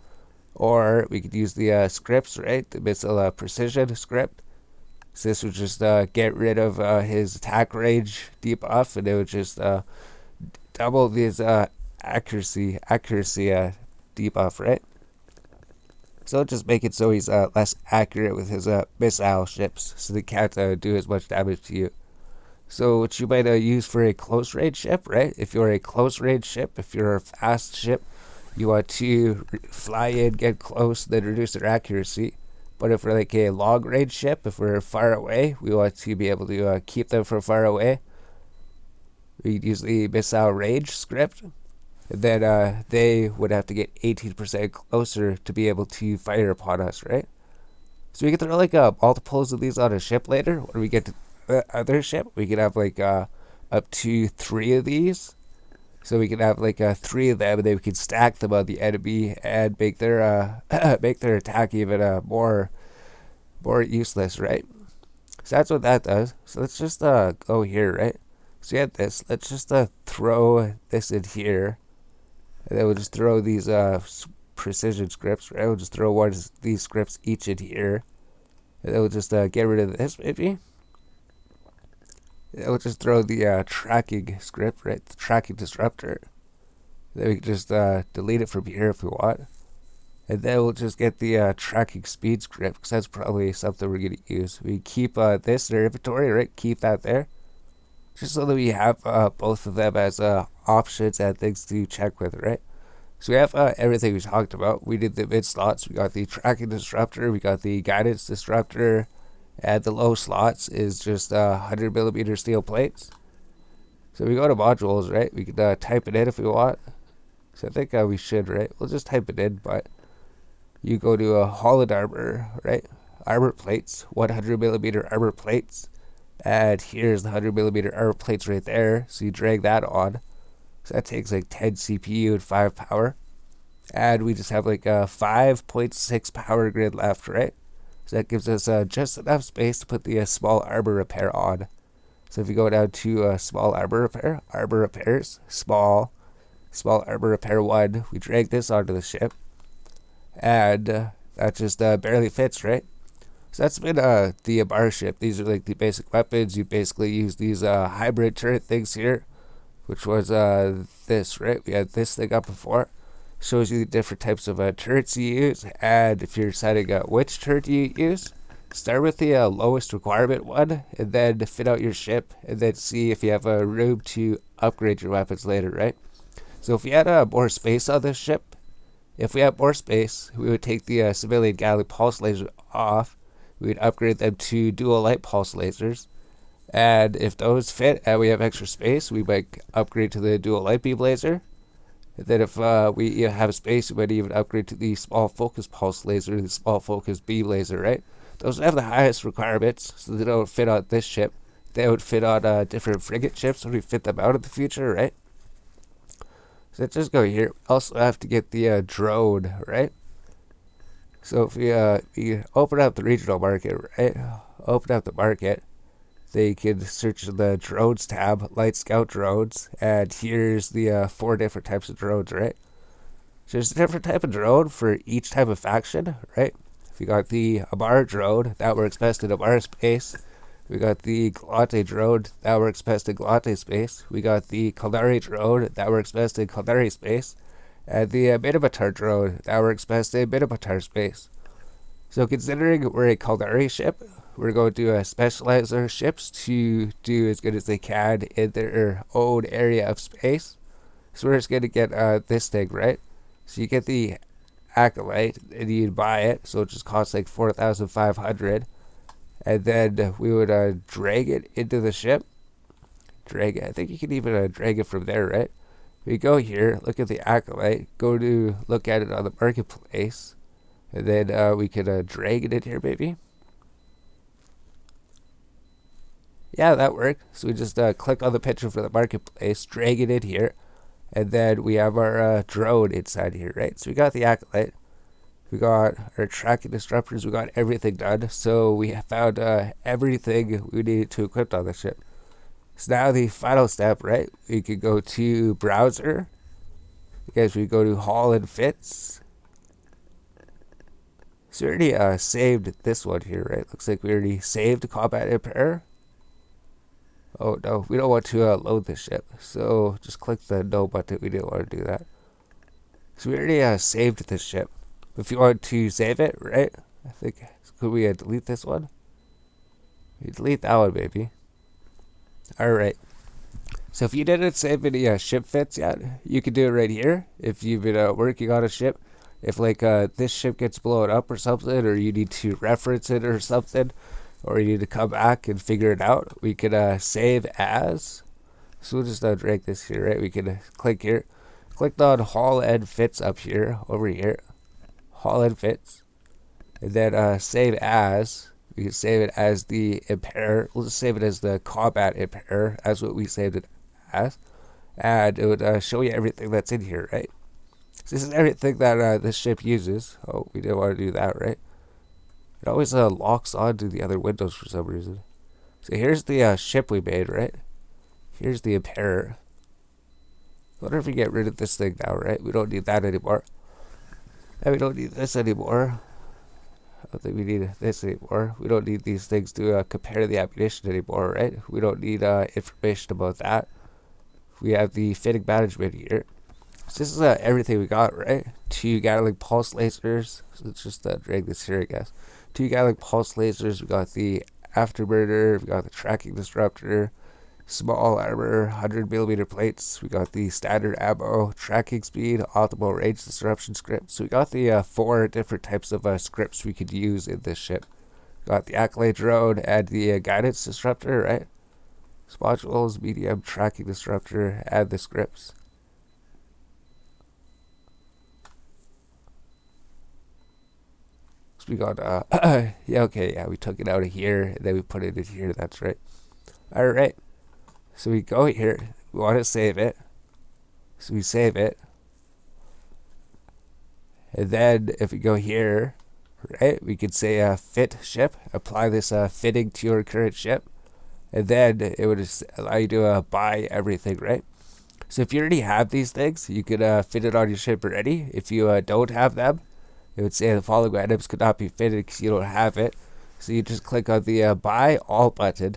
Or we could use the scripts, right? The missile precision script. So this would just get rid of his attack range debuff, and it would just double his accuracy debuff, right? So just make it so he's less accurate with his missile ships, so they can't do as much damage to you. So what you might use for a close range ship, right? If you're a close range ship, if you're a fast ship, you want to fly in, get close, then reduce their accuracy. But if we're like a long range ship, if we're far away, we want to be able to keep them from far away. We'd use the missile range script, and then they would have to get 18% closer to be able to fire upon us, right? So we can throw like multiples of these on a ship later. When we get to the other ship, we can have like up to 3 of these. So we can have like 3 of them, and then we can stack them on the enemy and make their make their attack even more useless, right? So that's what that does. So let's just go here, right? So we have this. Let's just throw this in here, and then we'll just throw these precision scripts, right? We'll just throw one of these scripts each in here, and then we'll just get rid of this maybe. We'll just throw the tracking script, right? The tracking disruptor. Then we can just delete it from here if we want. And then we'll just get the tracking speed script, because that's probably something we're going to use. We keep this in our inventory, right? Keep that there. Just so that we have both of them as options and things to check with, right? So we have everything we talked about. We did the mid slots. We got the tracking disruptor. We got the guidance disruptor. And the low slots is just 100mm steel plates. So we go to modules, right? We can type it in if we want. So I think we should, right? We'll just type it in, but you go to Holland armor, right? Armor plates, 100mm armor plates. And here's the 100mm armor plates right there. So you drag that on. So that takes like 10 CPU and 5 power. And we just have like a 5.6 power grid left, right? So that gives us just enough space to put the small armor repair on. So if you go down to small armor repairs, small armor repair 1, we drag this onto the ship. And that just barely fits, right? So that's been the Amarr ship. These are like the basic weapons. You basically use these hybrid turret things here, which was this, right? We had this thing up before. Shows you the different types of turrets you use, and if you're deciding which turret you use, start with the lowest requirement one, and then fit out your ship, and then see if you have room to upgrade your weapons later, right? So if we had more space on this ship, we would take the civilian Gatling pulse laser off. We would upgrade them to dual light pulse lasers, and if those fit and we have extra space, we might upgrade to the dual light beam laser. And then if we have space, we might even upgrade to the small focus pulse laser, the small focus beam laser, right? Those have the highest requirements, so they don't fit on this ship. They would fit on different frigate ships when we fit them out in the future, right? So let's just go here. We also have to get the drone, right? So if we open up the regional market, right? Open up the market. They can search the drones tab, light scout drones, and here's the 4 different types of drones, right? So there's a different type of drone for each type of faction, right? If you got the Amarr drone, that works best in Amarr space. We got the Galate drone, that works best in Galate space. We got the Kaldari drone, that works best in Kaldari space. And the Minimatar drone, that works best in Minimatar space. So considering we're a Kaldari ship, we're going to specialize our ships to do as good as they can in their own area of space. So we're just going to get this thing, right? So you get the Acolyte, and you buy it, so it just costs like 4,500. And then we would drag it into the ship. Drag it. I think you can even drag it from there, right? We go here, look at the Acolyte, go to look at it on the marketplace, and then we can drag it in here, maybe. Yeah, that worked. So we just click on the picture for the marketplace, drag it in here, And then we have our drone inside here, right? So we got the acolyte, we got our tracking disruptors, we got everything done. So we found everything we needed to equip on the ship. So now the final step, right? We could go to browser. I guess we go to haul and fits. So we already saved this one here, right? Looks like we already saved combat repair. Oh no, we don't want to load this ship. So just click the no button. We didn't want to do that. So we already saved this ship. If you want to save it, right? I think, could we delete this one? We delete that one, baby. Alright. So if you didn't save any ship fits yet, you can do it right here. If you've been working on a ship, if like this ship gets blown up or something, or you need to reference it or something, or you need to come back and figure it out, we can save as. So we'll just drag this here, right? We can click here. Click on haul and fits up here, over here. Haul and fits. And then save as. We can save it as the impair. We'll just save it as the combat impair. That's what we saved it as. And it would show you everything that's in here, right? So this is everything that this ship uses. Oh, we didn't want to do that, right? It always locks onto the other windows for some reason. So here's the ship we made, right? Here's the impair. I wonder if we get rid of this thing now, right? We don't need that anymore. And we don't need this anymore. I don't think we need this anymore. We don't need these things to compare the ammunition anymore, right? We don't need information about that. We have the fitting management here. So this is everything we got, right? 2 Gatling pulse lasers. So let's just drag this here, I guess. 2 Gatling pulse lasers. We got the afterburner. We got the tracking disruptor. Small armor, 100mm plates. We got the standard ammo, tracking speed, optimal range disruption script. So we got the 4 different types of scripts we could use in this ship. Got the acolyte drone and the guidance disruptor, right? Modules, medium, tracking disruptor, and the scripts. So we got, we took it out of here, and then we put it in here, that's right. Alright. So we go here, we want to save it, so we save it, and then if we go here, right, we could say fit ship, apply this fitting to your current ship, and then it would just allow you to buy everything, right? So if you already have these things, you could fit it on your ship already. If you don't have them, it would say the following items could not be fitted because you don't have it. So you just click on the buy all button.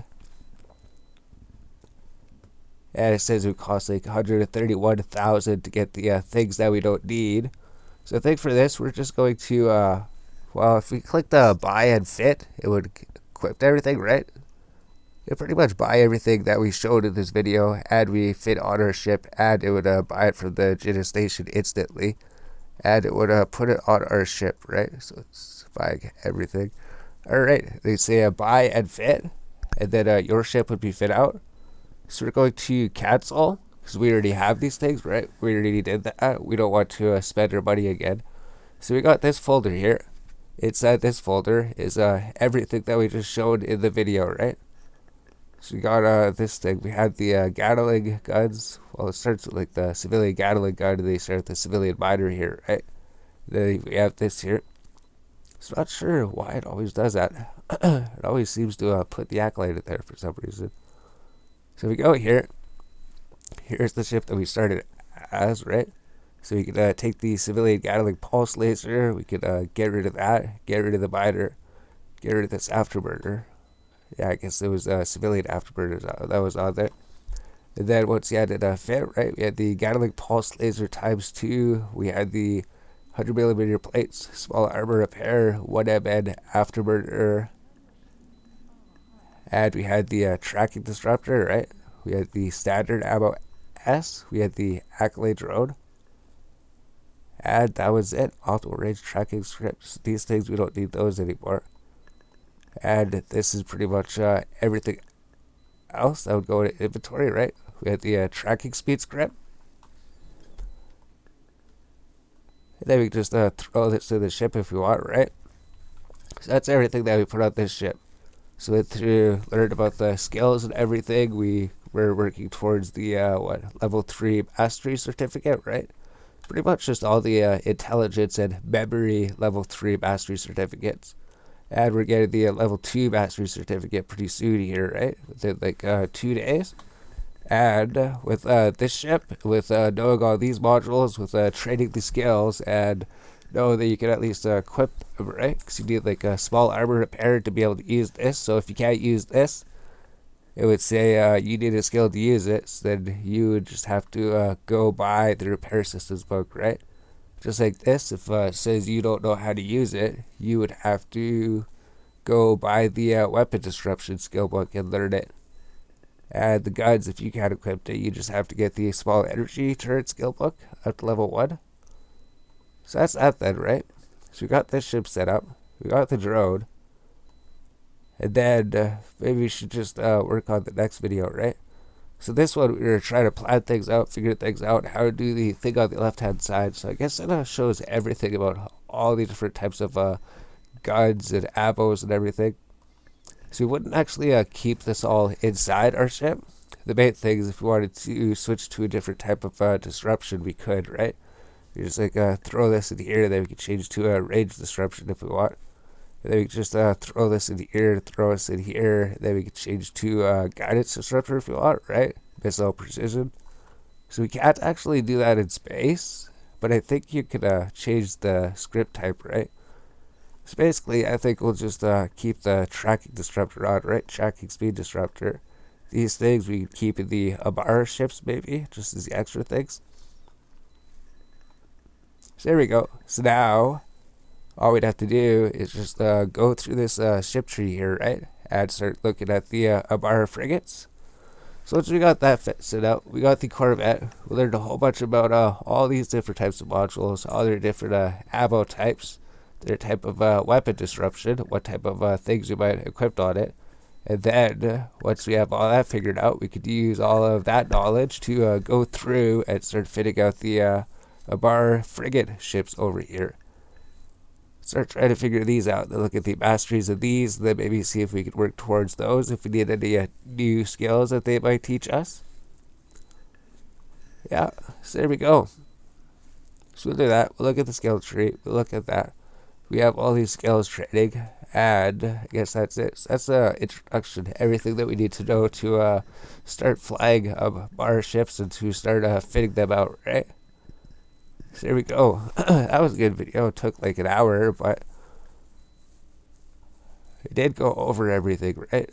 And it says it would cost like 131,000 to get the things that we don't need. So I think for this, we're just going to, if we click the buy and fit, it would equip everything, right? It pretty much buy everything that we showed in this video, and we fit on our ship, and it would buy it from the Jitta station instantly, and it would put it on our ship, right? So it's buying everything. Alright, they say buy and fit, and then your ship would be fit out. So we're going to cancel, because we already have these things, right? We already did that. We don't want to spend our money again. So we got this folder here. Inside this folder is everything that we just showed in the video, right? So we got this thing. We had the Gatling guns. Well, it starts with like the civilian Gatling gun, and they start with the civilian miner here, right? Then we have this here. So I'm not sure why it always does that. It always seems to put the acolyte in there for some reason. So we go here. Here's the ship that we started as, right? So we could take the civilian Gatling pulse laser. We could get rid of that. Get rid of the miner. Get rid of this afterburner. Yeah, I guess it was civilian afterburner that was on there. And then once you had it fit, right? We had the Gatling pulse laser ×2. We had the 100mm plates, small armor repair, 1MN afterburner. And we had the tracking disruptor, right? We had the standard ammo S. We had the acolyte drone. And that was it. Optimal range tracking scripts. These things, we don't need those anymore. And this is pretty much everything else that would go into inventory, right? We had the tracking speed script. And then we can just throw this to the ship if we want, right? So that's everything that we put on this ship. So we learned about the skills and everything. We we're working towards the level 3 mastery certificate, right? Pretty much just all the intelligence and memory level 3 mastery certificates. And we're getting the level 2 mastery certificate pretty soon here, right? Within like 2 days. And with this ship, with knowing all these modules, with training the skills, and know that you can at least equip them, right? Because you need like a small armor repair to be able to use this. So if you can't use this, it would say you need a skill to use it. So then you would just have to go buy the repair systems book, right? Just like this, if it says you don't know how to use it, you would have to go buy the weapon disruption skill book and learn it. And the guns, if you can't equip it, you just have to get the small energy turret skill book up to level 1. So that's that then, right? So we got this ship set up. We got the drone. And then maybe we should just work on the next video, right? So this one, we were trying to plan things out, figure things out, how to do the thing on the left-hand side. So I guess it shows everything about all the different types of guns and ammos and everything. So we wouldn't actually keep this all inside our ship. The main thing is if we wanted to switch to a different type of disruption, we could, right? We just like throw this in here, then we can change to a range disruption if we want. And then we can just throw this in here, throw us in here, then we can change to guidance disruptor if we want, right? Missile precision. So we can't actually do that in space, but I think you could change the script type, right? So basically, I think we'll just keep the tracking disruptor on, right? Tracking speed disruptor. These things we can keep in the Amarr ships, maybe, just as the extra things. So there we go. So now, all we'd have to do is just go through this ship tree here, right? And start looking at the Amarr frigates. So once we got that set up, we got the Corvette. We learned a whole bunch about all these different types of modules, all their different ammo types, their type of weapon disruption, what type of things you might equip on it. And then, once we have all that figured out, we could use all of that knowledge to go through and start fitting out the Amarr frigate ships over here. Start trying to figure these out. Then look at the masteries of these, then maybe see if we could work towards those, if we need any new skills that they might teach us. Yeah, so there we go. So we'll do that. We'll look at the skill tree. We'll look at that. We have all these skills training, and I guess that's it. So that's the introduction to everything that we need to know to start flying Amarr ships and to start fitting them out, right? So there we go. That was a good video. It took like an hour, but it did go over everything, right?